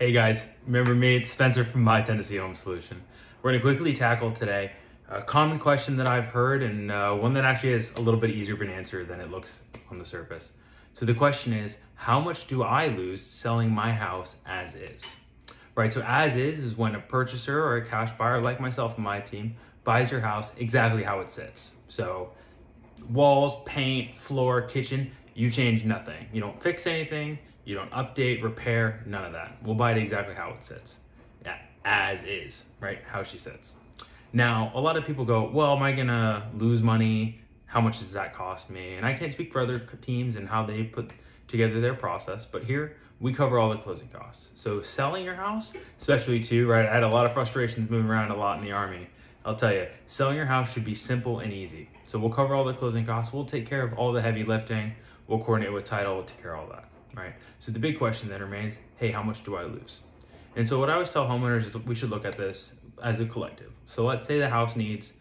Hey guys, remember me? It's Spencer from My Tennessee Home Solution. We're going to quickly tackle today a common question that I've heard and one that actually is a little bit easier of an answer than it looks on the surface. So the question is, how much do I lose selling my house as is? Right, so as is when a purchaser or a cash buyer like myself and my team buys your house exactly how it sits. So walls, paint, floor, kitchen, you change nothing. You don't fix anything, you don't update, repair, none of that. We'll buy it exactly how it sits. Yeah, as is, right? How she sits. Now, a lot of people go, well, am I gonna lose money? How much does that cost me? And I can't speak for other teams and how they put together their process, but here we cover all the closing costs. So selling your house, especially too, right? I had a lot of frustrations moving around a lot in the Army. I'll tell you, selling your house should be simple and easy. So we'll cover all the closing costs. We'll take care of all the heavy lifting. We'll coordinate with title. We'll take care of all that, right? So the big question then remains, hey, how much do I lose? And so what I always tell homeowners is we should look at this as a collective. So let's say the house needs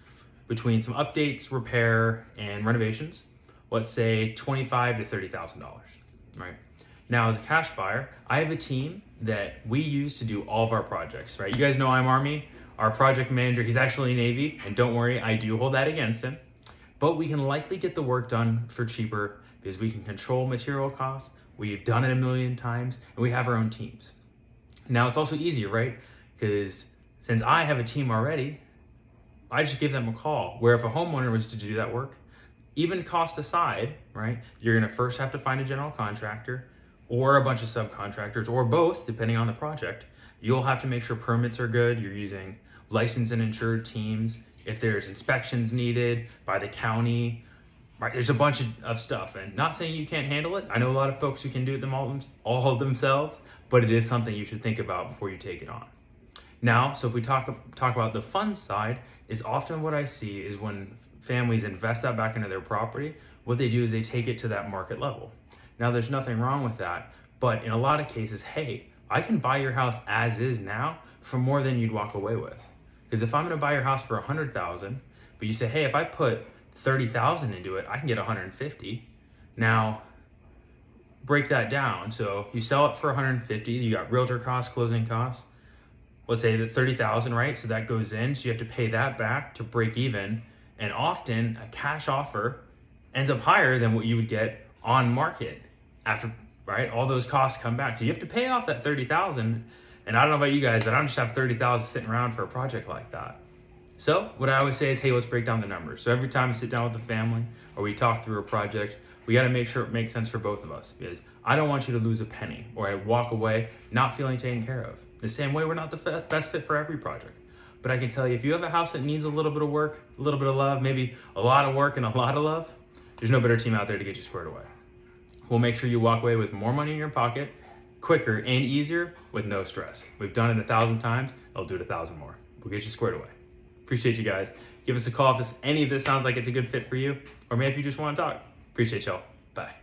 between some updates, repair, and renovations, let's say $25,000 to $30,000, right? Now, as a cash buyer, I have a team that we use to do all of our projects, right? You guys know I'm Army. Our project manager, he's actually Navy, and don't worry, I do hold that against him. But we can likely get the work done for cheaper because we can control material costs. We've done it a million times, and we have our own teams. Now, it's also easier, right? Because since I have a team already, I just give them a call. Where if a homeowner was to do that work, even cost aside, right? You're gonna first have to find a general contractor or a bunch of subcontractors or both, depending on the project. You'll have to make sure permits are good. You're using licensed and insured teams. If there's inspections needed by the county, right? There's a bunch of stuff, and not saying you can't handle it. I know a lot of folks who can do it all themselves, but it is something you should think about before you take it on. Now, so if we talk about the fun side, is often what I see is when families invest that back into their property, what they do is they take it to that market level. Now, there's nothing wrong with that, but in a lot of cases, hey, I can buy your house as is now for more than you'd walk away with. Because if I'm gonna buy your house for $100,000, but you say, hey, if I put $30,000 into it, I can get 150. Now, break that down. So you sell it for 150, you got realtor costs, closing costs. Let's say that 30,000, right? So that goes in, so you have to pay that back to break even. And often a cash offer ends up higher than what you would get on market after, right? All those costs come back. So you have to pay off that 30,000. And I don't know about you guys, but I don't just have 30,000 sitting around for a project like that. So what I always say is, hey, let's break down the numbers. So every time I sit down with the family or we talk through a project, we got to make sure it makes sense for both of us, because I don't want you to lose a penny or I walk away not feeling taken care of. The same way, we're not the best fit for every project. But I can tell you, if you have a house that needs a little bit of work, a little bit of love, maybe a lot of work and a lot of love, there's no better team out there to get you squared away. We'll make sure you walk away with more money in your pocket, quicker and easier, with no stress. We've done it 1,000 times, I'll do it 1,000 more. We'll get you squared away. Appreciate you guys. Give us a call if any of this sounds like it's a good fit for you, or maybe if you just want to talk. Appreciate y'all. Bye.